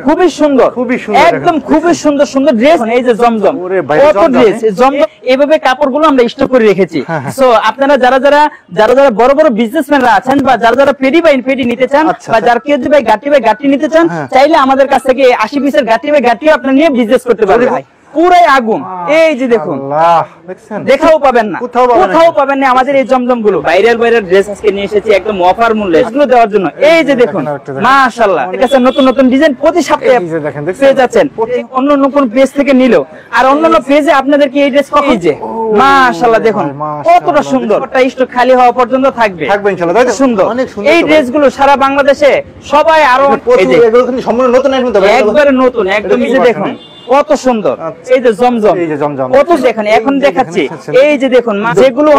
খুবই সুন্দর, একদম খুবই সুন্দর সুন্দর ড্রেস। এই যে জমজম, কত ড্রেস জমজম, এইভাবে কাপড়গুলো আমরা স্টক করে রেখেছি। সো আপনারা যারা বড় বড় বিজনেসম্যানরা আছেন, বা যারা পেডি বাই পেডি নিতে চান, বা যারা কেজি বাই গাটি নিতে চান, চাইলে আমাদের কাছ থেকে 80 পিসের গাটি বাই গাটি আপনি নিয়ে বিজনেস করতে পারবেন। পুরাই আগুন। এই যে দেখুন, দেখাও পাবেন না, কোথাও পাবেন না আমাদের এই জমজম গুলো। ভাইরাল ড্রেস আজকে নিয়ে এসেছি একদম অফার মূল্যে এগুলো দেওয়ার জন্য। এই যে দেখুন, মাশাআল্লাহ, ঠিক আছে, নতুন নতুন ডিজাইন প্রতি সপ্তাহে পেয়ে যাচ্ছেন। অন্য নতুন পেজ থেকে নিলো, আর অন্যান্য পেজে আপনাদেরকে এই ড্রেস কখন যে মাশাআল্লাহ দেখুন কতটা সুন্দর। স্টক খালি হওয়া পর্যন্ত থাকবে ইনশাআল্লাহ। সুন্দর এই ড্রেস গুলো সারা বাংলাদেশে সবাই আরো এগুলো কিন্তু সম্পূর্ণ নতুন, একবারে নতুন একদম। এই যে দেখুন কত সুন্দর, এই যে জমজম, কত দেখেন এখন দেখাচ্ছি। এই যে দেখুন, যেগুলো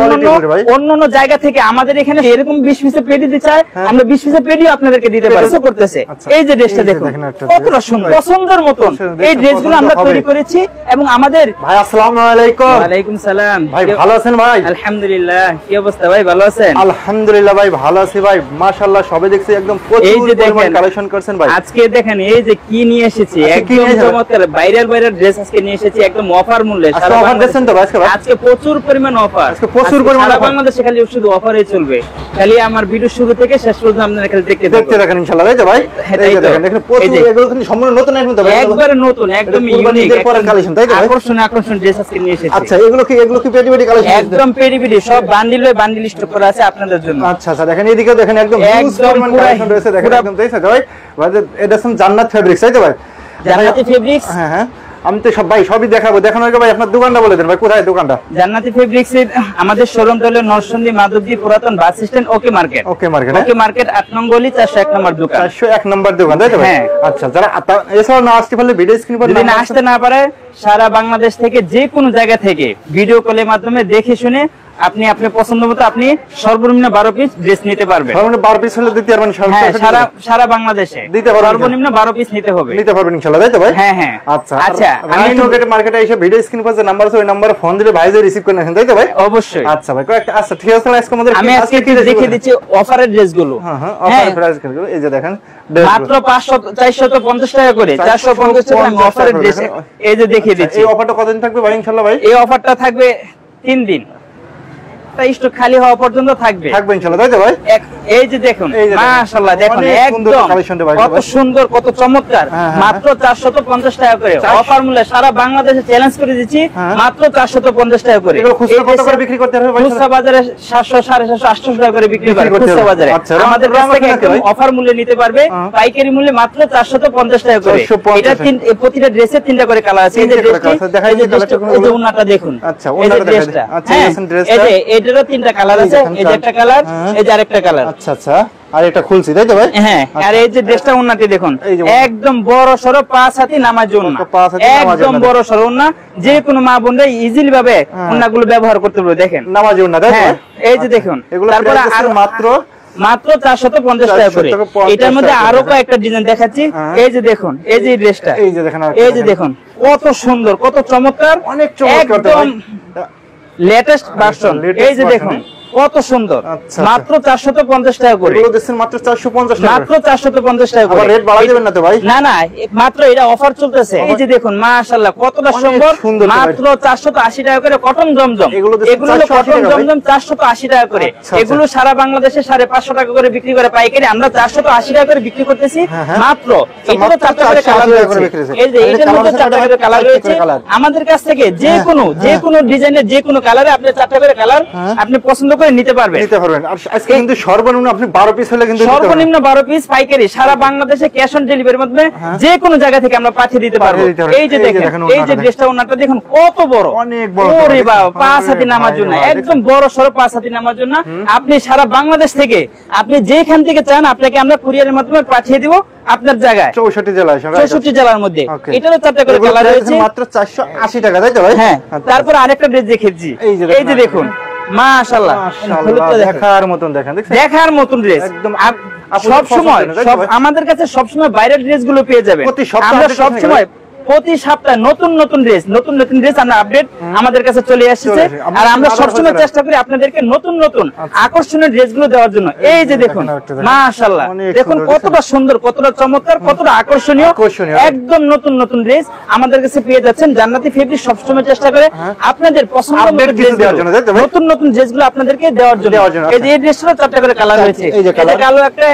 অন্যান্য জায়গা থেকে আমাদের এখানে এরকম 20 পিসের পেডি দিতে চায়, আমরা 20 পিসের পেডিও আপনাদেরকে দিতে পারি। করতেছে এই যে ড্রেসটা দেখুন কতটা সুন্দর, পছন্দের মতন এই ড্রেসগুলো আমরা তৈরি করেছি। এবং আমাদের ভাই আসসালামু আলাইকুম। ওয়ালাইকুম সালাম ভাই, ভালো আছেন ভাই? আলহামদুলিল্লাহ। কি অবস্থা ভাই, ভালো আছেন? আলহামদুলিল্লাহ ভাই, ভালো আছি ভাই, মাশাআল্লাহ। সবে দেখছি একদম প্রচুর পরিমাণ কালেকশন করছেন ভাই। আজকে দেখেন এই যে কি নিয়ে এসেছি, একদম চমৎকার ভাইরাল ড্রেস আজকে নিয়ে এসেছি একদম অফার মূল্যে। সারা অফার দিচ্ছেন তো ভাই? আজকে প্রচুর পরিমাণ অফার, আজকে প্রচুর পরিমাণ অফার। বাংলাদেশে খালি শুধু অফারই চলবে। খালি আমার ভিডিও শুরু থেকে শেষ পর্যন্ত আপনারা খালি দেখতে থাকেন ইনশাআল্লাহ। তাই তো ভাই? এই যে দেখেন, প্রচুর এগুলো কিন্তু সম্পূর্ণ নতুন একদম, একবারে নতুন একদম ইউনিক কালেকশন। তাই তো? আকর্ষণ ড্রেস আজকে নিয়ে এসেছি। আচ্ছা, এগুলো কি পেডি কালেকশন? একদম পেডি সব বান্ডিল স্টক করা আছে আপনাদের জন্য। আচ্ছা আচ্ছা, দেখেন এদিকে দেখেন একদম হিউজ পরিমাণ কালেকশন রয়েছে। দেখেন একদম, তাই তো ভাই? এটা জান্নাত ফেব্রিক্স, তাই তো ভাই? জান্নাতি ফেব্রিক্স। হ্যাঁ, আমি তো সবই দেখাবো। দেখানোর আগে ভাই আপনার দোকানটা বলে দেন ভাই, কোথায় দোকানটা? জান্নাতি ফেব্রিক্স এর আমাদের শোরুম হলো নরসিংদী মাধবদী পুরাতন বাস স্ট্যান্ড ওকে মার্কেট। ওকে মার্কেট 8 নং গলি 401 নম্বর দোকান। 401 নম্বর দোকান, তাই তো ভাই? আচ্ছা, যারা এছাড়া না আসতে পারলে ভিডিও স্ক্রিন পর যদি না আসতে না পারে, সারা বাংলাদেশ থেকে যে কোনো জায়গা থেকে ভিডিও কলের মাধ্যমে দেখে শুনে আপনি আপনার পছন্দ মতো আপনি সর্বনিম্ন 12 পিস ড্রেস নিতে পারবেন। সর্বনিম্ন 12 পিস হলে দিতে পারবেন? সারা বাংলাদেশে দিতে পারবেন, সর্বনিম্ন 12 পিস নিতে পারবেন ইনশাআল্লাহ, তাই তো ভাই? হ্যাঁ। আচ্ছা, আমি মার্কেটে এসে ভিডিও স্ক্রিন পর যে নাম্বার আছে ওই নম্বরে ফোন দিলে ভাই যে রিসিভ করে নেন, তাই তো ভাই? অবশ্যই। আচ্ছা ভাই, আচ্ছা ঠিক আছে। আমি আজকে দেখিয়ে দিচ্ছি অফারের ড্রেসগুলো। অফারের প্রাইসগুলো এই যে দেখেন, মাত্র 450 টাকা করে, 450 টাকা অফারের ড্রেস এই যে দেখিয়ে দিচ্ছি। এই অফারটা কতদিন থাকবে ভাই ইনশাআল্লাহ ভাই? এই অফারটা থাকবে 3 দিন, স্টক খালি হওয়া পর্যন্ত থাকবে ইনশাআল্লাহ, তাই তো ভাই? এই যে দেখুন মাশাআল্লাহ, দেখুন একদম কত সুন্দর, কত চমৎকার। মাত্র 450 টাকা করে অফার মূল্যে সারা বাংলাদেশে চ্যালেঞ্জ করে দিচ্ছি, মাত্র 450 টাকা করে। এগুলো খুচরা কত করে বিক্রি করতে হবে ভাই? খুচরা বাজারে 700, 750, 800 টাকা করে বিক্রি করে খুচরা বাজারে। আমাদের কাছ থেকে একদম অফার মূল্যে নিতে পারবে, পাইকারি মূল্যে মাত্র 450 টাকা করে। এটা প্রতিটা ড্রেসের 3টা করে কালার আছে। এই যে ড্রেসটা, এই যে ওন্নাটা দেখুন। আচ্ছা, ওন্নাটা দেখেন। আচ্ছা, এই যে এটারও 3টা কালার আছে। এই যে একটা কালার, এই যে আরেকটা কালার। আচ্ছা আচ্ছা, আর এটা খুলছি, তাই তো ভাই? হ্যাঁ। আর এই যে ড্রেসটা ওন্নাটি দেখুন, একদম বড় সরো 5 হাতি নামাজ ওন্না, একদম বড় সরো ওন্না। যে কোনো মা বোনরা ইজিলি ভাবে ওন্নাগুলো ব্যবহার করতে পারবে। দেখেন নামাজ ওন্না, তাই তো? এই যে দেখুন, তারপরে আর মাত্র 450 টাকা করে। এটার মধ্যে আরো কয়েকটা ডিজাইন দেখাচ্ছি। এই যে দেখুন, এই যে ড্রেসটা, এই যে দেখুন কত সুন্দর, কত চমৎকার, অনেক চমৎকার, একদম লেটেস্ট ভার্সন। এই যে দেখুন কত সুন্দর, মাত্র 450 টাকা করে। এগুলো দিচ্ছেন মাত্র 450 টাকা, মাত্র 450 টাকা করে। আবার রেট বাড়াই দিবেন না তো ভাই? না, মাত্র এটা অফার চলতেছে। এই যে দেখুন মাশাআল্লাহ কতটা সুন্দর, মাত্র 480 টাকা করে কটন জমজম। এগুলো কটন জমজম 480 টাকা করে। এগুলো সারা বাংলাদেশে 550 টাকা করে বিক্রি করে পাইকারি, আমরা 480 টাকা করে বিক্রি করতেছি মাত্র। এটারও 4টা করে কালার রয়েছে। এই যে এটার মধ্যে 4টা করে কালার রয়েছে। আমাদের কাছ থেকে যে কোনো ডিজাইনের যে কোনো কালারে আপনি 4টা করে কালার আপনি পছন্দ নিতে পারবেন। আর আজকে কিন্তু সর্বনিম্ন আপনি 12 পিস হলে কিন্তু সর্বনিম্ন 12 পিস পাইকারি সারা বাংলাদেশে ক্যাশ অন ডেলিভারির মাধ্যমে যে কোনো জায়গা থেকে আমরা পাঠিয়ে দিতে পারবো। এই যে দেখেন, এই যে ড্রেসটা ওনাটা দেখুন কত বড়, অনেক বড়। ওরে বাবা, 5 হাতি নামার জন্য, একদম বড় সরো 5 হাতি নামার জন্য। আপনি সারা বাংলাদেশ থেকে আপনি যেখান থেকে চান আপনাকে আমরা কুরিয়ারের মাধ্যমে পাঠিয়ে দিব আপনার জায়গায়। 64 জেলার মধ্যে। এটারও 4টা করে কালার রয়েছে, মাত্র 480 টাকা, তাই তো ভাই? হ্যাঁ। তারপর আরেকটা ড্রেস দেখিয়েছি, এই যে দেখুন মাশাআল্লাহ, দেখার মতন, দেখার মতন ড্রেস। একদম সব সময় আমাদের কাছে সব সময় বাইরের ড্রেসগুলো পেয়ে যাবেন। আমরা সব সময় প্রতি সপ্তাহে নতুন নতুন ড্রেস আমরা আপডেট আমাদের কাছে চলে আসছে। আর আমরা সবসময় চেষ্টা করি আপনাদেরকে নতুন নতুন আকর্ষণীয় ড্রেসগুলো দেওয়ার জন্য। এই যে দেখুন মাশাআল্লাহ, দেখুন কতটা সুন্দর, কতটা চমৎকার, কতটা আকর্ষণীয়, একদম নতুন নতুন ড্রেস আমাদের কাছে পেয়ে যাচ্ছেন। জান্নাতি ফেব্রিক সবসময় চেষ্টা করে আপনাদের পছন্দের নতুন নতুন ড্রেসগুলো আপনাদেরকে দেওয়ার জন্য। এই যে এই ড্রেসটার 4টা করে কালার রয়েছে, এই যে কালো একটা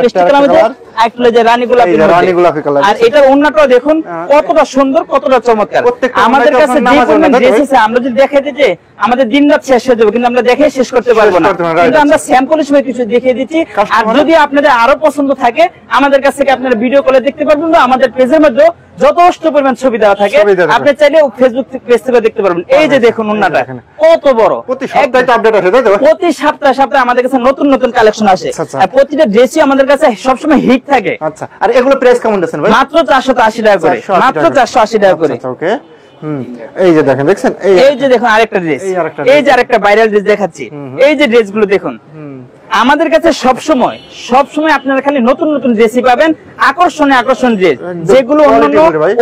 পেস্ট কালার মধ্যে, একটা যে রানী গোলাপি কালার। আর এটার ওন্নাটাও দেখুন কতটা সুন্দর, কতটা চমৎকার। আমাদের কাছে যে কোনো ড্রেস আছে আমরা যদি দেখাইতে যে আমাদের দিন রাত শেষ হয়ে যাবে, কিন্তু আমরা দেখে শেষ করতে পারবো না, কিন্তু আমরা স্যাম্পল হিসেবে কিছু দেখিয়ে দিচ্ছি। আর যদি আপনাদের আরো পছন্দ থাকে আমাদের কাছ থেকে আপনারা ভিডিও কলে দেখতে পারবেন, বা আমাদের পেজের মধ্যে যথেষ্ট পরিমাণ ছবি দেওয়া থাকে, আপনি চাইলে ফেসবুক পেজ থেকে দেখতে পারবেন। এই যে দেখুন ওন্নাটা কত বড়, প্রতি সপ্তাহে আমাদের কাছে নতুন নতুন কালেকশন আসে, আর প্রতিটা ড্রেসই আমাদের কাছে সবসময় হিট থাকে। আচ্ছা, আর এগুলো প্রাইস কেমন দিচ্ছেন ভাই? মাত্র 480 টাকা করে, মাত্র 480 টাকা করে। ওকে, এই যে দেখেন, দেখছেন এই যে দেখুন আরেকটা ড্রেস, এই যে আরেকটা ভাইরাল ড্রেস দেখাচ্ছি। এই যে ড্রেসগুলো দেখুন, আমাদের কাছে সবসময় আপনারা খালি নতুন নতুন ড্রেসই পাবেন, আকর্ষণীয় ড্রেস, যেগুলো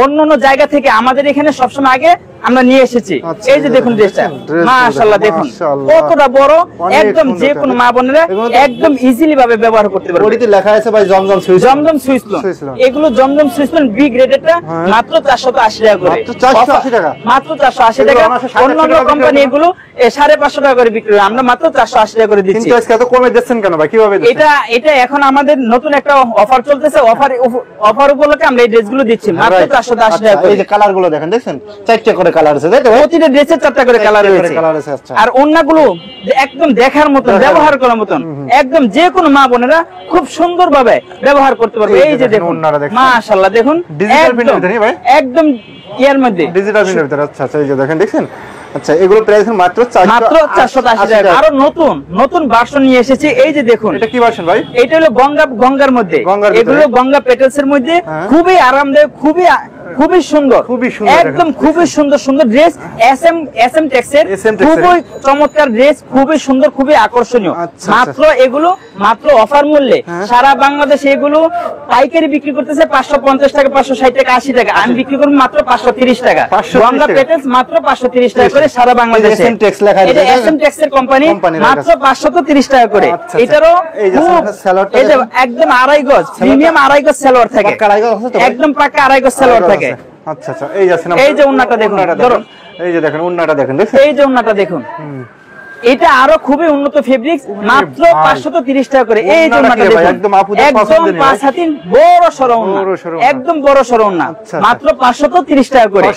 অন্যান্য জায়গা থেকে আমাদের এখানে সবসময় আগে আমরা নিয়ে এসেছি। এই যে দেখুন ড্রেসটা মাশাআল্লাহ, দেখুন কতটা বড়, একদম যে কোনো মা বোনেরা একদম ইজিলি ভাবে ব্যবহার করতে পারবে। বডিতে লেখা আছে ভাই জমজম সুইস লোন, এগুলো জমজম সুইস লোন বি গ্রেডেরটা মাত্র 480 টাকা করে, মাত্র 480 টাকা, মাত্র 480 টাকা। অন্যান্য কোম্পানি এগুলো 550 টাকা করে বিক্রি করে, আমরা মাত্র 480 টাকা করে দিচ্ছি। কিন্তু আজকে এত কমে দিচ্ছেন কেন ভাই? কিভাবে দিচ্ছেন? এটা এখন আমাদের নতুন একটা অফার চলতেছে, অফার উপলক্ষে আমরা এই ড্রেসগুলো দিচ্ছি মাত্র 480 টাকা করে। এই যে কালারগুলো দেখেন, দেখছেন 4টা করে কালার আছে, তাই তো? প্রতিটা ড্রেসে 4টা করে কালার রয়েছে। আর ওন্নাগুলো একদম দেখার মতন, ব্যবহার করার মতন, একদম যে কোনো মা বোনেরা খুব সুন্দরভাবে ব্যবহার করতে পারবে। এই যে দেখুন মাশাআল্লাহ, দেখুন ডিজিটাল প্রিন্টের ভাই, একদম ইয়ার মধ্যে ডিজিটাল প্রিন্টের ভিতরে। আচ্ছা, এই যে দেখেন, দেখছেন। আচ্ছা, এগুলো প্রাইস মাত্র 480 টাকা। আরো নতুন ভার্সন নিয়ে এসেছি। এই যে দেখুন, এটা কি ভার্সন ভাই? এটা হলো গঙ্গার মধ্যে, এগুলো গঙ্গা পেটেলস এর মধ্যে, খুবই আরামদায়ক, খুবই সুন্দর, একদম খুবই সুন্দর ড্রেস। এসএম টেক্সের খুবই চমৎকার ড্রেস, খুবই সুন্দর, খুবই আকর্ষণীয়। মাত্র এগুলো মাত্র অফার মূল্যে সারা বাংলাদেশে এগুলো পাইকারি বিক্রি করতেছে 550 টাকা, 560 টাকা, 80 টাকা। আমি বিক্রি করব মাত্র 530 টাকা। গঙ্গা পেটেলস মাত্র 530 টাকা করে সারা বাংলাদেশে। এটা এসএম টেক্সের কোম্পানি, মাত্র 530 টাকা করে। এটারও এই যে একদম 2.5 গজ প্রিমিয়াম 2.5 গজ সালোয়ার থাকে, একদম পাকা 2.5 গজ সালোয়ার থাকে। আচ্ছা, এই যাচ্ছে, এই যে ওন্নাটা দেখুন, ধরুন এই যে দেখেন ওন্নাটা দেখেন, এই যে ওন্নাটা দেখুন, এটা আরো খুবই উন্নত ফেব্রিক্স, মাত্র 530 টাকা করে। এই যে ওন্নাটা দেখুন, একদম 5 হাতিন বড় সরো ওন্না, একদম বড় সরো ওন্না, মাত্র 530 টাকা করে।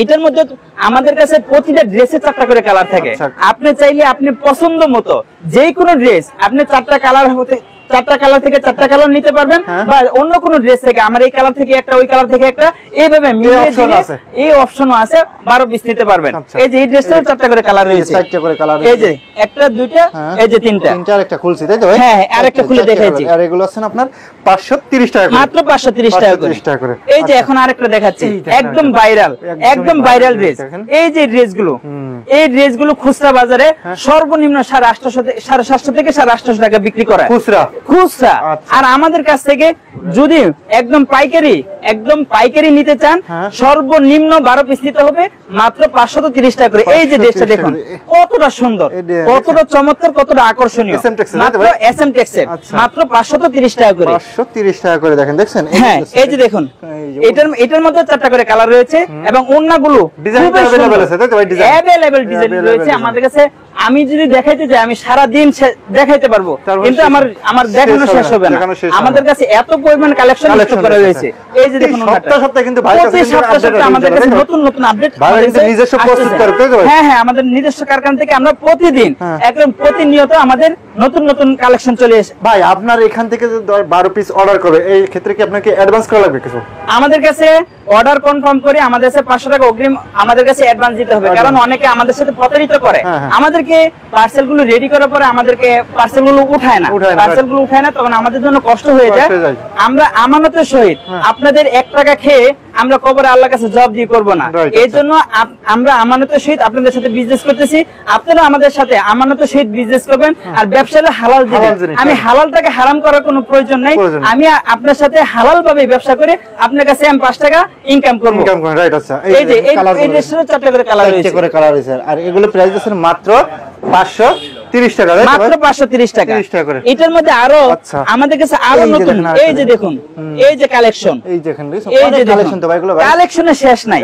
এটার মধ্যে আমাদের কাছে প্রতিটা ড্রেসে 4টা করে কালার থাকে। আপনি চাইলে আপনি পছন্দ মতো যে কোনো ড্রেস আপনি 4টা কালার থেকে 4টা কালার নিতে পারবেন, বা অন্য কোন ড্রেস থেকে আমার এই কালার থেকে একটা, ওই কালার থেকে একটা, এইভাবে মিলিয়ে এই অপশনও আছে, 12 পিস নিতে পারবেন। এই যে এই ড্রেসটার 4টা করে কালার রয়েছে, 4টা করে কালার, এই যে একটা, দুইটা, এই যে তিনটা আরেকটা খুলছি, তাই তো? হ্যাঁ, আরেকটা খুলে দেখাচ্ছি। আর এগুলো আছেন আপনার 530 টাকা, মাত্র 530 টাকা করে। এই যে এখন আরেকটা দেখাচ্ছি, একদম ভাইরাল ড্রেস। এই যে ড্রেসগুলো, এই ড্রেসগুলো খুচরা বাজারে সর্বনিম্ন 750 থেকে 850 টাকা বিক্রি করা খুচরা। আর আমাদের কাছ থেকে যদি একদম পাইকারি নিতে চান, সর্বনিম্ন 12 পিস নিতে হবে, মাত্র 530 টাকা করে। এই যে ড্রেসটা দেখুন কতটা সুন্দর, কতটা চমৎকার, কতটা আকর্ষণীয়, মাত্র এসএম টেক্সের, মাত্র 530 টাকা করে। 530 টাকা করে দেখেন, দেখছেন? হ্যাঁ, এই যে দেখুন, এটার মধ্যে 4টা করে কালার রয়েছে, এবং ওন্নাগুলো अवेलेबल ডিজাইন রয়েছে আমাদের কাছে। আমি যদি দেখাইতে যাই আমি সারা দিন দেখাইতে পারবো, কিন্তু আমার দেখানো শেষ হবে না। আমাদের কাছে এত পরিমাণ কালেকশন করা রয়েছে। এই যে দেখুন, সপ্তাহে কিন্তু আমাদের কাছে নতুন আপডেট, নিজস্ব প্রস্তুত করে। হ্যাঁ, আমাদের নিজস্ব কারখানা থেকে আমরা প্রতিদিন একদম প্রতিনিয়ত আমাদের নতুন কালেকশন চলে আসে। ভাই, আপনার এখান থেকে 12 পিস অর্ডার করে, এই ক্ষেত্রে কি আপনাকে অ্যাডভান্স করা লাগবে কিছু? আমাদের কাছে অর্ডার কনফার্ম করে আমাদের কাছে 500 টাকা অগ্রিম আমাদের কাছে অ্যাডভান্স দিতে হবে, কারণ অনেকে আমাদের সাথে প্রতারিত করে। আমাদেরকে পার্সেলগুলো রেডি করার পরে আমাদেরকে পার্সেলগুলো উঠায় না, তখন আমাদের জন্য কষ্ট হয়ে যায়। আমরা আমানতের সহিত আপনাদের 1 টাকা খেয়ে আমরা কবরে আল্লাহর কাছে জবাব দিয়ে করব না। এই জন্য আমরা আমানতের সহিত আপনাদের সাথে বিজনেস করতেছি, আপনারা আমাদের সাথে আমানতের সহিত বিজনেস করবেন, আর ব্যবসাটা হালাল দিবেন। আমি হালালটাকে হারাম করার কোনো প্রয়োজন নাই। আমি আপনার সাথে হালাল ভাবে ব্যবসা করে আপনার কাছে আমি 5 টাকা ইনকাম করব। রাইট। আচ্ছা, এই যে এই ড্রেসের 4টা করে কালার রয়েছে, 4টা করে কালার রয়েছে। আর এগুলো প্রাইস আছে মাত্র 530 টাকা, মাত্র 530 টাকা। এটার মধ্যে আরো আমাদের কাছে আরো নতুন, এই যে দেখুন, এই যে কালেকশন, এই দেখেন অনেক কালেকশন তো ভাই, এগুলো ভাই কালেকশনের শেষ নাই।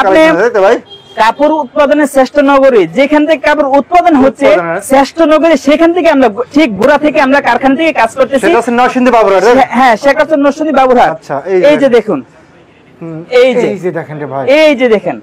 আপনি ভাই কাপড় উৎপাদনের শ্রেষ্ঠ নগরী, যেখান থেকে কাপড় উৎপাদন হচ্ছে শ্রেষ্ঠ নগরী, সেখান থেকে আমরা ঠিক গোড়া থেকে আমরা কারখানা থেকে কাজ করতেছি। সেটা হচ্ছে নরসিংদী বাবুরহাট। হ্যাঁ, সেটা হচ্ছে নরসিংদী বাবুরহাট। আচ্ছা, এই যে দেখুন, এই যে দেখেন রে ভাই, এই যে দেখেন,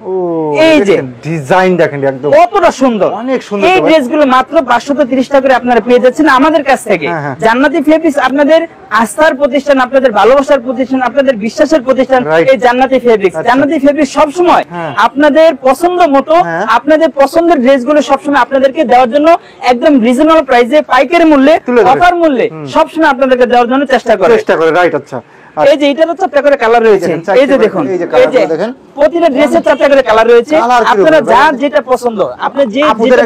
এই যে ডিজাইন দেখেন একদম কতটা সুন্দর, অনেক সুন্দর। এই ড্রেসগুলো মাত্র 530 টাকা করে আপনারা পেয়ে যাচ্ছেন আমাদের কাছ থেকে। জান্নাতি ফেব্রিক্স আপনাদের আস্থার প্রতিষ্ঠান, আপনাদের ভালোবাসার প্রতিষ্ঠান, আপনাদের বিশ্বাসের প্রতিষ্ঠান এই জান্নাতি ফেব্রিক্স। জান্নাতি ফেব্রিক্স সব সময় আপনাদের পছন্দ মতো, আপনাদের পছন্দের ড্রেসগুলো সব সময় আপনাদেরকে দেওয়ার জন্য একদম রিজনেবল প্রাইসে, পাইকারি মূল্যে, অফার মূল্যে সব সময় আপনাদেরকে দেওয়ার জন্য চেষ্টা করে। রাইট। আচ্ছা, এই যে এটারও 4টা করে কালার রয়েছে, এই যে দেখুন, এই যে প্রতিটা ড্রেসের 4টা করে কালার রয়েছে। আপনারা যার যেটা পছন্দ, আপনি যেটা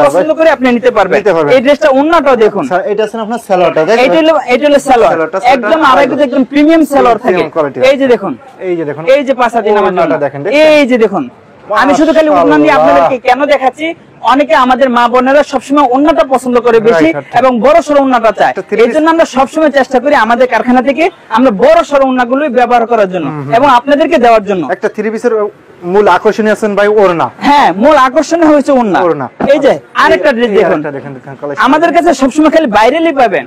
পছন্দ করে আপনি নিতে পারবেন। এই ড্রেসটা ওন্নাটাও দেখুন, এটা আছে আপনার সালোয়ারটা, এটা হলো সালোয়ার, একদম আড়াই গজ, একদম প্রিমিয়াম সালোয়ার থাকে। এই যে দেখুন, এই যে পাঁচাটি নামাজটা দেখেন, এই যে দেখুন। আমি শুধু খালি ওন্না নিয়ে আপনাদেরকে কেন দেখাচ্ছি, অনেকে আমাদের মা বোনেরা সবসময় ওন্নাটা পছন্দ করে বেশি এবং বড় সড়ো ওন্নাটা চায়। এই জন্য আমরা সবসময় চেষ্টা করি আমাদের কারখানা থেকে আমরা বড় সড়ো ওন্নাগুলোই ব্যবহার করার জন্য এবং আপনাদেরকে দেওয়ার জন্য। একটা থ্রি পিসের মূল আকর্ষণীয় আছেন ভাই ওড়না। হ্যাঁ, মূল আকর্ষণীয় হচ্ছে ওড়না। এই যে আরেকটা ড্রেস দেখুন, আমাদের কাছে সবসময় খালি ভাইরালি পাবেন,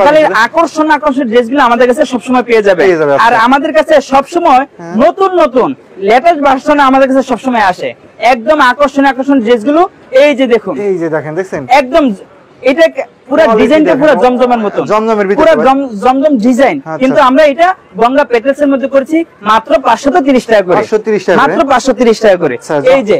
খালি আকর্ষণ ড্রেসগুলো আমাদের কাছে সবসময় পেয়ে যাবে। আর আমাদের কাছে সবসময় নতুন নতুন লেটেস্ট ভার্সন আমাদের কাছে সবসময় আসে, একদম আকর্ষণ ড্রেসগুলো। এই যে দেখুন, এই যে দেখেন, দেখছেন একদম এটা পুরো ডিজাইনটা পুরো জমজমের মতো, জমজমের ভিতরে পুরো জমজম ডিজাইন। কিন্তু আমরা এটা গঙ্গা পেটেলসের মধ্যে করেছি মাত্র 530 টাকা করে, মাত্র 530 টাকা করে। এই যে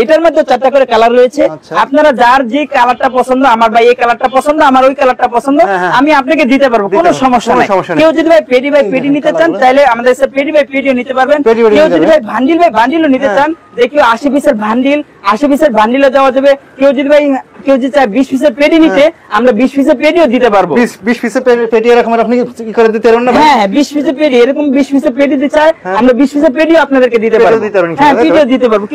এটার মধ্যে 4টা করে কালার রয়েছে। আপনারা যার যে কালারটা পছন্দ, আমার ভাই এই কালারটা পছন্দ, আমার ওই কালারটা পছন্দ, আমি আপনাকে দিতে পারবো, কোনো সমস্যা নাই। কেউ যদি ভাই পেডি নিতে চান, তাহলে আমাদের কাছে পেডি বাই পেডিও নিতে পারবেন। কেউ যদি ভাই বান্ডিলও নিতে চান, যে কেউ 80 পিসের বান্ডিলও দেওয়া যাবে। কেউ যদি চায় 20 পিসের পেডি নিতে, আমরা 20 পিসের পেডিও দিতে পারবো। 20 পিসের পেডি এরকম আপনি কি করে দিতে পারবেন না? হ্যাঁ, 20 পিসের পেডি, এরকম 20 পিসের পেডি দিতে চায়, আমরা 20 পিসের পেডিও আপনাদেরকে দিতে পারবো। হ্যাঁ, পেডিও দিতে পারবো।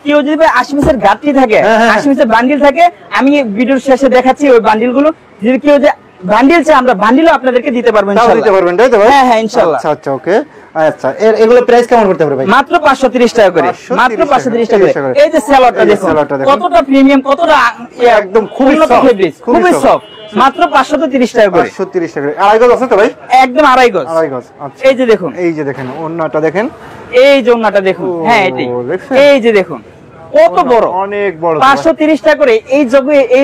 কেউ যদি ভাই 80 পিসের গাঁটটি থাকে, 80 পিসের বান্ডিল থাকে, আমি ভিডিওর শেষে দেখাচ্ছি ওই বান্ডিলগুলো। যদি কেউ যে বান্ডিল চায়, আমরা বান্ডিলও আপনাদেরকে দিতে পারবো ইনশাআল্লাহ। দিতে পারবেন, তাই তো ভাই? হ্যাঁ, ইনশাআল্লাহ। আচ্ছা, ওকে। আচ্ছা, এগুলো প্রাইস কেমন করতে হবে ভাই? মাত্র 530 টাকা করে, মাত্র 530 টাকা করে। এই যে সালোয়ারটা দেখুন, কতটা প্রিমিয়াম, কতটা একদম খুবই সফট, খুবই সফট, মাত্র 530 টাকা করে। 530 টাকা করে। আড়াই গজ আছে তো ভাই? একদম আড়াই গজ। আচ্ছা, এই যে দেখুন, ওন্নাটা দেখেন, এই যে ওন্নাটা দেখুন। হ্যাঁ, এটাই, এই যে দেখুন কত বড়, অনেক বড়। 530 টাকা করে। এই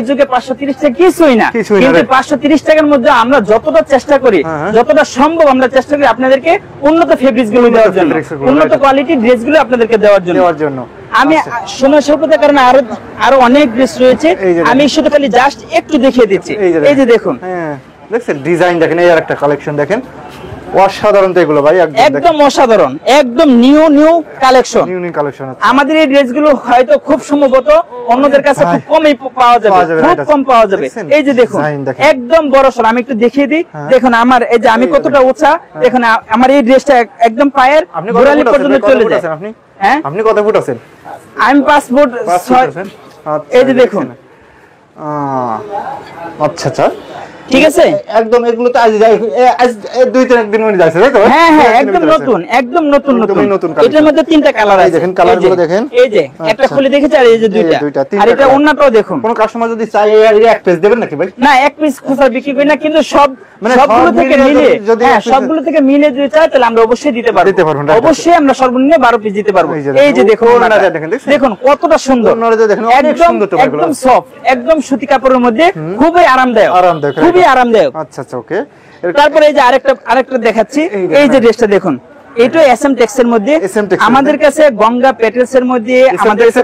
যুগে 530 টাকা কিছুই না, কিন্তু 530 টাকার মধ্যে আমরা যতটা চেষ্টা করি, যতটা সম্ভব আমরা চেষ্টা করি আপনাদেরকে উন্নত ফেব্রিক্স গুলো দেওয়ার জন্য, উন্নত কোয়ালিটির ড্রেস গুলো আপনাদেরকে দেওয়ার জন্য। আমি সময় স্বল্পতার কারণে আরো অনেক ড্রেস রয়েছে, আমি শুধু খালি জাস্ট একটু দেখিয়ে দিচ্ছি। এই যে দেখুন, দেখছেন ডিজাইন দেখেন, এই আরেকটা কালেকশন দেখেন, অসাধারণ তো এগুলো ভাই, একদম অসাধারণ, একদম নিউ কালেকশন। আমাদের এই ড্রেসগুলো হয়তো খুব সম্ভবত অন্যদের কাছে খুব কমই পাওয়া যাবে, খুব কম পাওয়া যাবে। এই যে দেখুন, একদম বড় সর, আমি একটু দেখিয়ে দিই। দেখুন আমার এই যে আমি কতটা উঁচা, দেখুন আমার এই ড্রেসটা একদম পায়ের গোড়ালি পর্যন্ত চলে যায়। হ্যাঁ, আপনি কত ফুট আছেন? আমি 5 ফুট 6। এই যে দেখুন, আচ্ছা, ঠিক আছে, একদম এগুলো তো আজ 2-3 দিন মধ্যে যাচ্ছে, তাই তো? হ্যাঁ, একদম নতুন। এটার মধ্যে 3টা কালার আছে, দেখেন কালারগুলো দেখেন। এই যে একটা খুলে দেখেছি, আর এই যে দুইটা, আর এটা ওন্নাটাও দেখুন। কোন কাস্টমার যদি চায় এক পিস দেবেন নাকি ভাই? না, এক পিস খোসা বিক্রি করি না, কিন্তু সবগুলো থেকে মিলে, হ্যাঁ, সবগুলো থেকে মিলে যদি চায় তাহলে আমরা অবশ্যই দিতে পারবো। অবশ্যই আমরা সর্বনিম্ন 12 পিস দিতে পারবো। এই যে দেখুন, দেখুন কতটা সুন্দর, একদম সফট, একদম সুতি কাপড়ের মধ্যে, খুবই আরামদায়ক, খুবই আরামদায়ক। আচ্ছা, ওকে। তারপরে এই যে আরেকটা দেখাচ্ছি, এই যে ড্রেসটা দেখুন, এটা এসএম টেক্সের মধ্যে, আমাদের কাছে গঙ্গা পেটেলস এর মধ্যে, আমাদের কাছে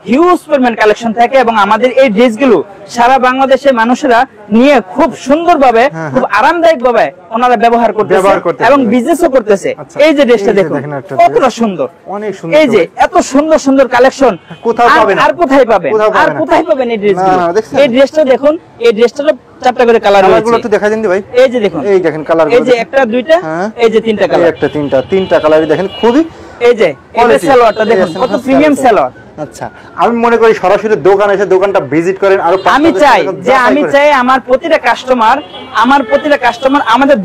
হিউজ পরিমাণ কালেকশন থাকে এবং আমাদের এই ড্রেসগুলো সারা বাংলাদেশের মানুষেরা নিয়ে খুব সুন্দরভাবে খুব আরামদায়ক ভাবে ওনারা ব্যবহার করতেছে এবং বিজনেসও করতেছে। এই যে ড্রেসটা দেখুন কতটা সুন্দর, অনেক সুন্দর। এই যে এত সুন্দর সুন্দর কালেকশন কোথাও পাবেন না, আর কোথায় পাবেন, আর কোথায় পাবেন এই ড্রেসগুলো? এই ড্রেসটা দেখুন, এই ড্রেসটা 4টা করে কালার রয়েছে। কালারগুলো একটু দেখা দিন ভাই। এই যে দেখুন, এই দেখেন কালারগুলো, এই যে একটা দুইটা, এই যে তিনটা কালার, একটা তিনটা কালারই দেখেন খুবই। এই যে এই সালোয়ারটা দেখুন কত প্রিমিয়াম সালোয়ার। আচ্ছা, আমি মনে করি সরাসরি দোকানে এসে দোকানটা ভিজিট করেন। আর আমি চাই আমার প্রতিটা কাস্টমার আমাদের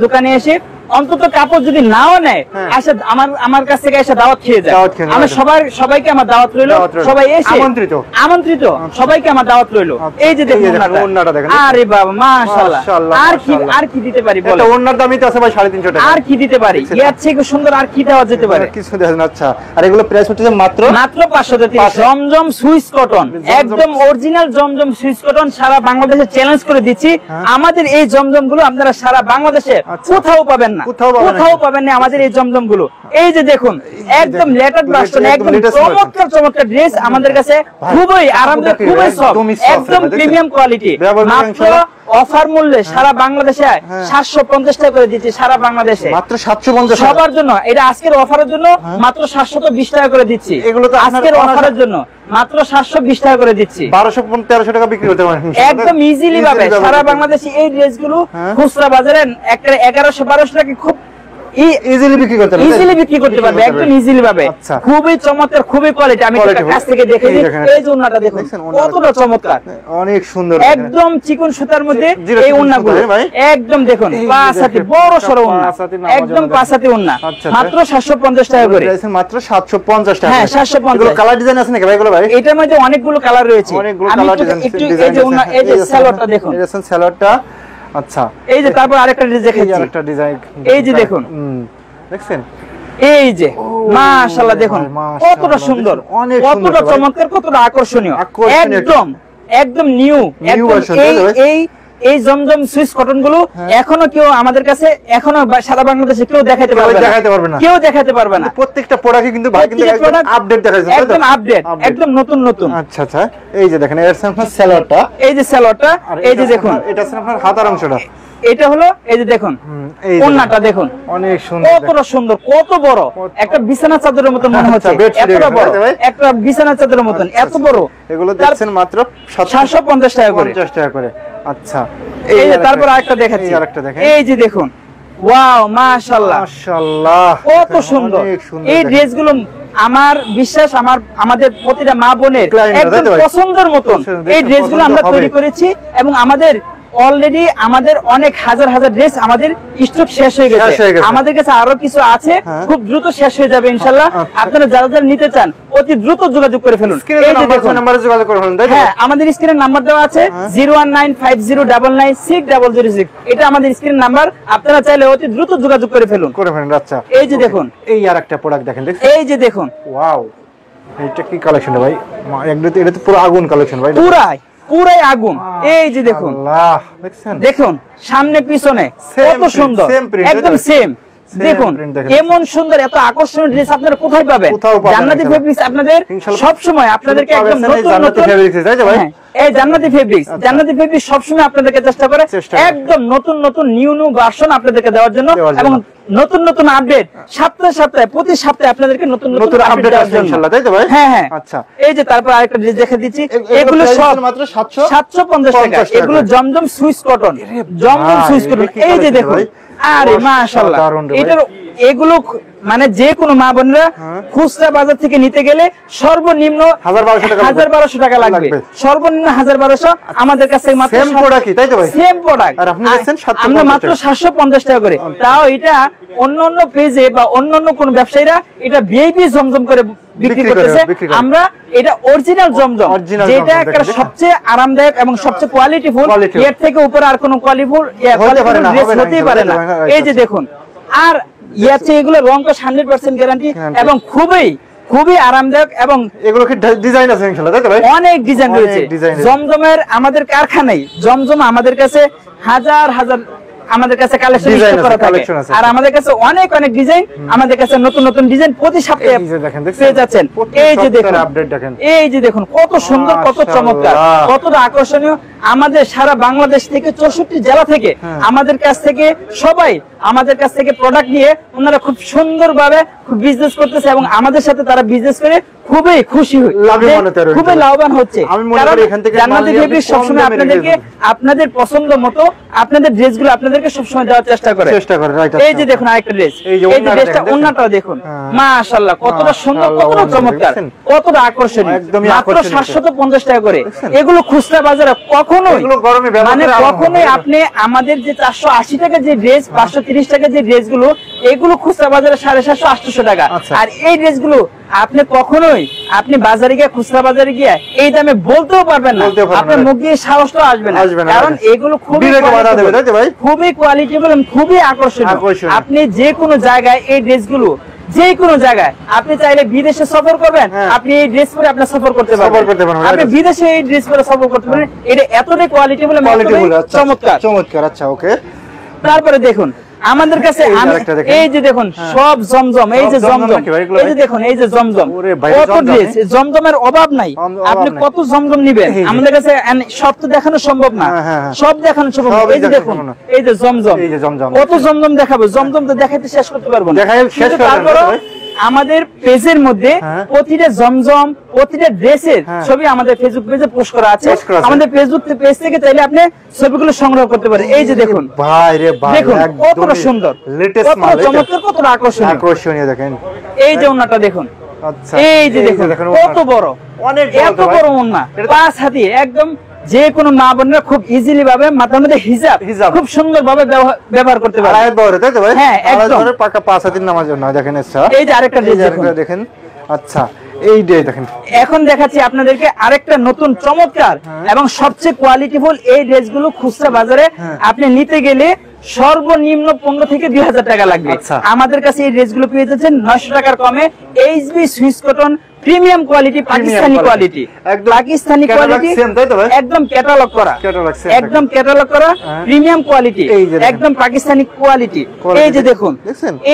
দোকানে এসে অন্তত কাপড় যদি নাও নেয় এসে আমার কাছ থেকে এসে দাওয়াত খেয়ে যায়। আমি সবাইকে আমার দাওয়াত রইলো, সবাই এসে আমন্ত্রিত সবাইকে আমার দাওয়াত রইলো। এই যে দেখুন ওন্নাটা দেখেন, আরে বাবা মাশাআল্লাহ, আর কি দিতে পারি বলেন? এটা ওন্নার দামই তো আছে ভাই 350 টাকা। আর কি দিতে পারি? এর থেকে সুন্দর আর কি দেওয়া যেতে পারে? কিছু দেন। আচ্ছা, আর এগুলো প্রাইস হচ্ছে মাত্র 530। জমজম সুইস কটন, একদম অরিজিনাল জমজম সুইস কটন সারা বাংলাদেশে চ্যালেঞ্জ করে দিচ্ছি। আমাদের এই জমজম গুলো আপনারা সারা বাংলাদেশে কোথাও পাবেন না, কোথাও পাবেন না আমাদের এই জমজম গুলো। এই যে দেখুন একদম লেটেস্ট ভার্সন, একদম চমৎকার ড্রেস আমাদের কাছে, খুবই আরামদায়ক, খুবই সফট, একদম প্রিমিয়াম কোয়ালিটি। মাত্র অফার মূল্যে সারা বাংলাদেশে 750 টাকা করে দিচ্ছি, সারা বাংলাদেশে মাত্র 750 সবার জন্য। এটা আজকের অফারের জন্য মাত্র 720 টাকা করে দিচ্ছি। এগুলো তো আজকের অফারের জন্য মাত্র 720 টাকা করে দিচ্ছি। 1200-1300 টাকা বিক্রি হতে পারে একদম ইজিলি ভাবে সারা বাংলাদেশে। এই ড্রেসগুলো খুচরা বাজারে একটা 1100-1200 টাকা খুব ইজিলি বিক্রি করতে পারবে, একদম ইজিলি ভাবে। খুবই চমৎকার, খুবই কোয়ালিটি। আমি কাছ থেকে দেখে দিই, এই যে ওন্নাটা দেখুন কতটা চমৎকার, অনেক সুন্দর, একদম চিকন সুতার মধ্যে এই ওন্নাগুলো একদম দেখুন পাঁচাতি বড় সরো ওন্না, একদম পাঁচাতি ওন্না, মাত্র 750 টাকা করে। মাত্র 750 টাকা। হ্যাঁ 750। কালার ডিজাইন আছে নাকি ভাই এগুলো ভাই? এটার মধ্যে অনেকগুলো কালার রয়েছে। আমি একটু এই যে ওন্না, এই যে সালোয়ারটা দেখুন, এই যে সালোয়ারটা। আচ্ছা, এই যে তারপর আরেকটা ডিজাইন দেখাচ্ছি, আরেকটা ডিজাইন এই যে দেখুন, দেখছেন এই যে মাশাআল্লাহ দেখুন কতটা সুন্দর, কতটা চমৎকার, কতটা আকর্ষণীয়, একদম নিউ। এই জমজম সুইস কটন গুলো এখনো কেউ আমাদের কাছে, এখনো সারা বাংলাদেশে কেউ দেখাতে পারবে না, কেউ দেখাতে পারবে না। প্রত্যেকটা প্রোডাক্টে কিন্তু ভাই কিন্তু আপডেট দেখাচ্ছে, একদম আপডেট, একদম নতুন। আচ্ছা আচ্ছা, এই যে দেখেন এর সামনে সালোয়ারটা, এই যে সালোয়ারটা, এই যে দেখুন এটা আছে আপনার হাতার অংশটা, এটা হলো এই যে দেখুন ওন্নাটা দেখুন অনেক সুন্দর, কতটা সুন্দর, কত বড়, একটা বিছানা চাদরের মতো মনে হচ্ছে, এতটা বড়, একটা বিছানা চাদরের মতন এত বড়। এগুলো দেখছেন মাত্র 750 টাকা করে, 50 টাকা করে। আচ্ছা, এই যে তারপর আরেকটা দেখাচ্ছি, এই যে দেখুন ওয়াও মাশাআল্লাহ মাশাআল্লাহ কত সুন্দর এই ড্রেসগুলো। আমার বিশ্বাস আমাদের প্রতিটা মা বোনের একদম পছন্দের মতন এই ড্রেসগুলো আমরা তৈরি করেছি এবং আমাদের অলরেডি আমাদের অনেক হাজার ড্রেস আমাদের স্টক শেষ হয়ে গেছে। আমাদের কাছে আরো কিছু আছে, খুব দ্রুত শেষ হয়ে যাবে ইনশাআল্লাহ। আপনারা যারা নিতে চান অতি দ্রুত যোগাযোগ করে ফেলুন। হ্যাঁ, আমাদের স্ক্রিনে নাম্বার দেওয়া আছে 01950996006। এটা আমাদের স্ক্রিন নাম্বার, আপনারা চাইলে অতি দ্রুত যোগাযোগ করে ফেলুন। আচ্ছা, এই যে দেখুন, এই আরেকটা প্রোডাক্ট দেখেন, এই যে দেখুন ওয়াও, এটা কি কালেকশন ভাই? এটা তো পুরো আগুন কালেকশন ভাই, পুরাই আগুন। এই যে দেখুন, দেখুন সামনে পিছনে কত সুন্দর, একদম সেম। দেখুন এমন সুন্দর এত আকর্ষণীয় ড্রেস আপনারা কোথায় পাবেন? জান্নাতি ফেব্রিক্স আপনাদের সব সময় আপনাদেরকে একদম নতুন এই জান্নাতি ফেব্রিক্স সব সময় আপনাদেরকে চেষ্টা করে একদম নতুন নিউ ভার্সন আপনাদেরকে দেওয়ার জন্য এবং নতুন আপডেট সপ্তাহে প্রতি সপ্তাহে আপনাদেরকে নতুন আপডেট দেওয়ার জন্য ইনশাআল্লাহ, তাই তো ভাই? হ্যাঁ আচ্ছা, এই যে তারপর আরেকটা ড্রেস দেখে দিচ্ছি, এগুলো সব মাত্র 750 টাকা। এগুলো জমজম সুইস কটন, এই যে দেখুন, আরে মাশাআল্লাহ, এগুলো মানে যে কোনো মা বোনরা খুচরা বাজার থেকে নিতে গেলে সর্বনিম্ন 1200 টাকা লাগবে, সর্বনিম্ন 1200। আমাদের কাছে মাত্র সেম প্রোডাক্ট, তাই তো ভাই? সেম প্রোডাক্ট, আর আপনি দেখছেন আমরা মাত্র 750 টাকা করে। তাও এটা অন্য পেজে বা অন্য কোন ব্যবসায়ীরা এটা ভিআইপি জমজম করে বিক্রি করতেছে, আমরা এটা অরিজিনাল জমজম, যেটা একটা সবচেয়ে আরামদায়ক এবং সবচেয়ে কোয়ালিটিফুল। এর থেকে উপরে আর কোনো কোয়ালিটিফুল হতেই পারে না। এই যে দেখুন, আর এগুলো রং তো 100% গ্যারান্টি এবং খুবই আরামদায়ক এবং এগুলো কি ডিজাইন আছে ইনশাআল্লাহ, তাই তো ভাই? অনেক ডিজাইন রয়েছে জমজমের। আমাদের কারখানায় জমজম আমাদের কাছে হাজার আমাদের কাছে কালেকশন স্টক করা থাকে। আর আমাদের কাছে অনেক অনেক ডিজাইন, আমাদের কাছে নতুন নতুন ডিজাইন প্রতি সপ্তাহে পেয়ে যাচ্ছেন। এই যে দেখুন, আপডেট দেখেন, এই যে দেখুন কত সুন্দর, কত চমৎকার, কতটা আকর্ষণীয়। আমাদের সারা বাংলাদেশ থেকে 64 জেলা থেকে আমাদের কাছ থেকে সবাই আমাদের কাছ থেকে প্রোডাক্ট নিয়ে ওনারা খুব সুন্দরভাবে বিজনেস করতেছে এবং আমাদের সাথে তারা বিজনেস করে খুবই খুশি হচ্ছে, খুবই লাভবান হচ্ছে। কারণ জান্নাতি ফেব্রিক সবসময় আপনাদেরকে আপনাদের পছন্দ মতো আপনাদের ড্রেসগুলো আপনাদেরকে সবসময় দেওয়ার চেষ্টা করে। এই যে দেখুন আরেকটা ড্রেস, এই যে ড্রেসটা ওন্নাটাও দেখুন, মাশাআল্লাহ কতটা সুন্দর, কতটা চমৎকার, কতটা আকর্ষণীয়। মাত্র 750 টাকা করে। এগুলো খুচরা বাজারে কখনোই মানে কখনোই আপনি আমাদের যে 480 টাকা যে ড্রেস, 530 টাকা যে ড্রেসগুলো, এগুলো খুচরা বাজারে 750 800 টাকা। আর এই ড্রেসগুলো আপনি কখনোই আপনি বাজারে গিয়ে, খুচরা বাজারে গিয়ে এই দামে বলতেও পারবেন না, আপনার মুখ দিয়ে সাহসটাও আসবে না। কারণ এগুলো খুবই কোয়ালিটেবল, খুবই আকর্ষণীয়। আপনি যে কোনো জায়গায় এই ড্রেসগুলো, যে কোনো জায়গায় আপনি চাইলে বিদেশে সফর করবেন, আপনি এই ড্রেস পরে আপনার সফর করতে পারবেন, আপনি বিদেশে এই ড্রেস পরে সফর করতে পারেন। এটা এতটাই কোয়ালিটেবল, চমৎকার চমৎকার। আচ্ছা ওকে, তারপরে দেখুন আমাদের কাছে এই যে দেখুন সব জমজম, এই যে জমজম, এই যে দেখুন এই যে জমজম, কত ড্রেস, জমজমের অভাব নাই। আপনি কত জমজম নিবেন, আমাদের কাছে সব তো দেখানো সম্ভব না, সব দেখানো সম্ভব। এই যে দেখুন এই যে জমজম, কত জমজম দেখাবো, জমজম তো দেখাইতে শেষ করতে পারবো না। তারপর আমাদের পেজের মধ্যে প্রতিটা জমজম, প্রতিটা ড্রেসের ছবি আমাদের ফেসবুক পেজে পোস্ট করা আছে। আমাদের ফেসবুক পেজ থেকে চাইলে আপনি ছবিগুলো সংগ্রহ করতে পারেন। এই যে দেখুন ভাই রে ভাই, দেখুন কতটা সুন্দর, লেটেস্ট মাল, চমৎকার, কতটা আকর্ষণীয় দেখেন। এই যে ওন্নাটা দেখুন, আচ্ছা এই যে দেখুন কত বড়, অনেক এত বড় ওন্না, 5 হাতি, একদম যে কোনো মা বোনরা খুব ইজিলি ভাবে মাথার মধ্যে হিজাব খুব সুন্দর ভাবে ব্যবহার করতে পারে। হ্যাঁ একদম পাকা 5 হাতির নামার জন্য। দেখেন এই যে আরেকটা দেখেন। আচ্ছা এই যে দেখেন, এখন দেখাচ্ছি আপনাদেরকে আরেকটা নতুন চমৎকার এবং সবচেয়ে কোয়ালিটিফুল এই ড্রেসগুলো খুচরা বাজারে আপনি নিতে গেলে সর্বনিম্ন 15 থেকে 2000 টাকা লাগবে। আমাদের কাছে এই ড্রেসগুলো পেয়ে যাচ্ছেন 900 টাকার কমে। HB Swiss cotton premium quality, Pakistani quality, Pakistani quality, একদম ক্যাটালগ করা, একদম ক্যাটালগ করা প্রিমিয়াম কোয়ালিটি, একদম পাকিস্তানি কোয়ালিটি। এই যে দেখুন,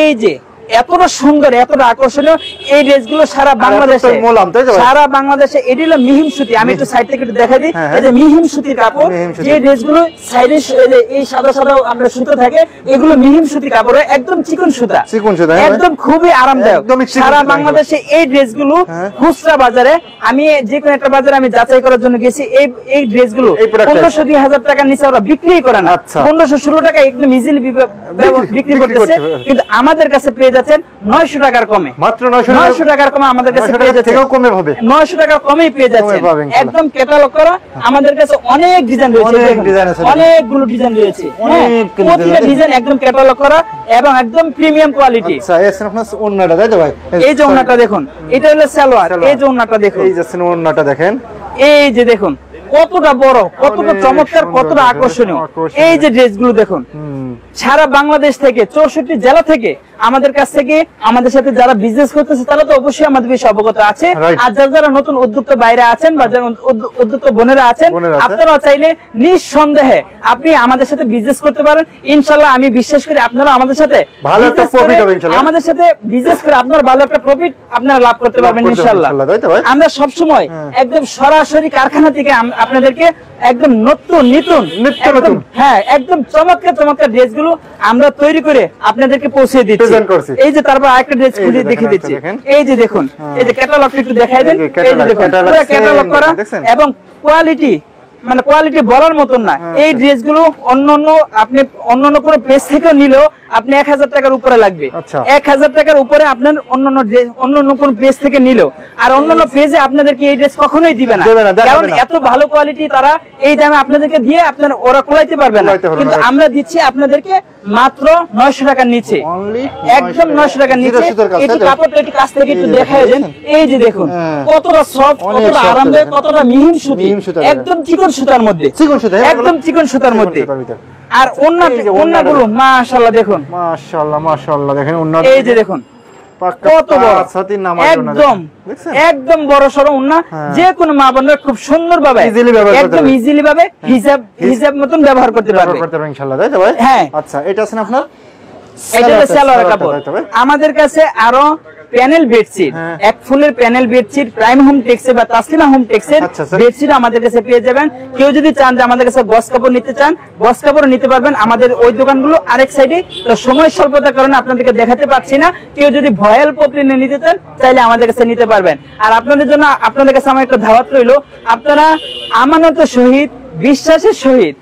এই যে এতটা সুন্দর, এতটা আকর্ষণীয় এই ড্রেসগুলো সারা বাংলাদেশে, সারা বাংলাদেশে এটি হলো মিহিম সুতি। আমি একটু সাইড থেকে একটু দেখাই দিই, এই যে মিহিম সুতির কাপড়, যে ড্রেসগুলো সাইডে এই সাদা সাদা আমরা সুতো থাকে, এগুলো মিহিম সুতি কাপড়, একদম চিকন সুতা, একদম খুবই আরামদায়ক। সারা বাংলাদেশে এই ড্রেসগুলো খুচরা বাজারে, আমি যে কোনো একটা বাজারে আমি যাচাই করার জন্য গেছি, এই ড্রেসগুলো 1500-2000 টাকার নিচে ওরা বিক্রি করে না, 1500-16 টাকা একদম ইজিলি বিক্রি করতেছে। কিন্তু আমাদের কাছে পেয়ে 900 টাকার কমে, মাত্র 900 টাকার কমে আমাদের কাছে পেয়ে যাচ্ছে, 900 টাকা কমেই পেয়ে যাচ্ছে, একদম ক্যাটালগ করা। আমাদের কাছে অনেক ডিজাইন রয়েছে, অনেকগুলো ডিজাইন রয়েছে, প্রতিটা ডিজাইন একদম ক্যাটালগ করা এবং একদম প্রিমিয়াম কোয়ালিটি। আচ্ছা এসে আপনার ওন্নাটা তাই তো ভাই? এই যে ওন্নাটা দেখুন, এটা হলো সালোয়ার। এই যে ওন্নাটা দেখুন, এই যে ওন্নাটা দেখেন, এই যে দেখুন কতটা বড়, কতটা চমৎকার, কতটা আকর্ষণীয়। এই যে ড্রেসগুলো দেখুন, সারা বাংলাদেশ থেকে 64 জেলা থেকে আমাদের কাছ থেকে, আমাদের সাথে যারা বিজনেস করতেছে তারা তো অবশ্যই আমাদের বিষয়ে অবগত আছে। আর যারা নতুন উদ্যোক্তা বাইরে আছেন বা উদ্যোক্তা বোনেরা আছেন, আপনারা চাইলে নিঃসন্দেহে আপনি আমাদের সাথে বিজনেস করতে পারেন। ইনশাআল্লাহ আমি বিশ্বাস করি আপনারা আমাদের সাথে ভালো একটা প্রফিট হবে, ইনশাআল্লাহ আমাদের সাথে বিজনেস করে আপনারা ভালো একটা প্রফিট আপনারা লাভ করতে পারবেন ইনশাআল্লাহ। আমরা সব সময় একদম সরাসরি কারখানা থেকে আপনাদেরকে একদম নতুন হ্যাঁ একদম চমৎকার চমৎকার ড্রেসগুলো আমরা তৈরি করে আপনাদেরকে পৌঁছে দিচ্ছি। এই যে তারপর আরেকটা ড্রেস খুলে দেখিয়ে দিচ্ছি, এই যে দেখুন, এই যে ক্যাটালগটা একটু দেখাই দেন। এই যে দেখুন পুরো ক্যাটালগ করা এবং কোয়ালিটি, মানে কোয়ালিটি বলার মতন না। এই ড্রেসগুলো আপনি অন্যান্য কোনো পেজ থেকে নিলেও আপনি 1000 টাকার উপরে লাগবে, 1000 টাকার উপরে আপনার অন্যান্য কোন পেজ থেকে নিলেও। আর অন্যান্য পেজে আপনাদেরকে এই ড্রেস কখনোই দিবে না, কারণ এত ভালো কোয়ালিটি তারা এই দামে আপনাদেরকে দিয়ে আপনার ওরা কোলাইতে পারবে না। কিন্তু আমরা দিচ্ছি আপনাদেরকে মাত্র 900 টাকার নিচে, একদম 900 টাকার নিচে। একটু কাপড়টা একটু কাছ থেকে একটু দেখায় দেন। এই যে দেখুন কতটা সফট, কতটা আরামদায়ক, কতটা মিহিম সুতি, একদম চিকন সুতার মধ্যে, একদম চিকন সুতার মধ্যে। আর ওন্নাগুলো মাশাআল্লাহ দেখুন, মাশাআল্লাহ মাশাআল্লাহ দেখেন ওন্না, এই যে দেখুন কত বড় একদম একদম বড় সরো উন্না, যে কোনো মা বোনরা খুব সুন্দর ভাবে একদম ইজিলি ভাবে হিজাব মতন ব্যবহার করতে পারবে ইনশাআল্লাহ, তাই তো ভাই? হ্যাঁ, আচ্ছা এটা আছে আপনার এটা হলো সালোয়ার কাপড়। আমাদের কাছে আরো প্যানেল বেডশিট, এক ফুলের প্যানেল বেডশিট প্রাইম হোম টেক্সে বা তাসলিমা হোম টেক্সের বেডশিট আমাদের কাছে পেয়ে যাবেন। কেউ যদি চান যে আমাদের কাছে গস কাপড় নিতে চান, গস কাপড় নিতে পারবেন। আমাদের ওই দোকানগুলো আরেক সাইডে, তো সময় স্বল্পতার কারণে আপনাদেরকে দেখাতে পাচ্ছি না। কেউ যদি ভয়েল পপলিনে নিতে চান চাইলে আমাদের কাছে নিতে পারবেন। আর আপনাদের জন্য আপনাদের কাছে আমার একটা দাওয়াত রইল, আপনারা আমানতের সহিত বিশ্বাসের সহিত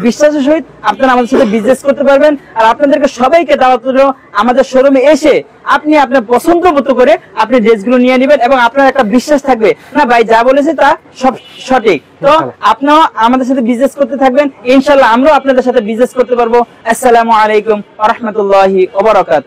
বিশ্বাসের সহিত আপনারা আমাদের সাথে বিজনেস করতে পারবেন। আর আপনাদেরকে সবাইকে দাওয়াত রইল, আমাদের শোরুমে এসে আপনি আপনার পছন্দ মতো করে আপনি ড্রেসগুলো নিয়ে নেবেন এবং আপনার একটা বিশ্বাস থাকবে না ভাই যা বলেছে তা সব সঠিক। তো আপনারাও আমাদের সাথে বিজনেস করতে থাকবেন, ইনশাআল্লাহ আমরাও আপনাদের সাথে বিজনেস করতে পারবো। আসসালামু আলাইকুম ওয়া রাহমাতুল্লাহি ওয়া বারাকাতুহু।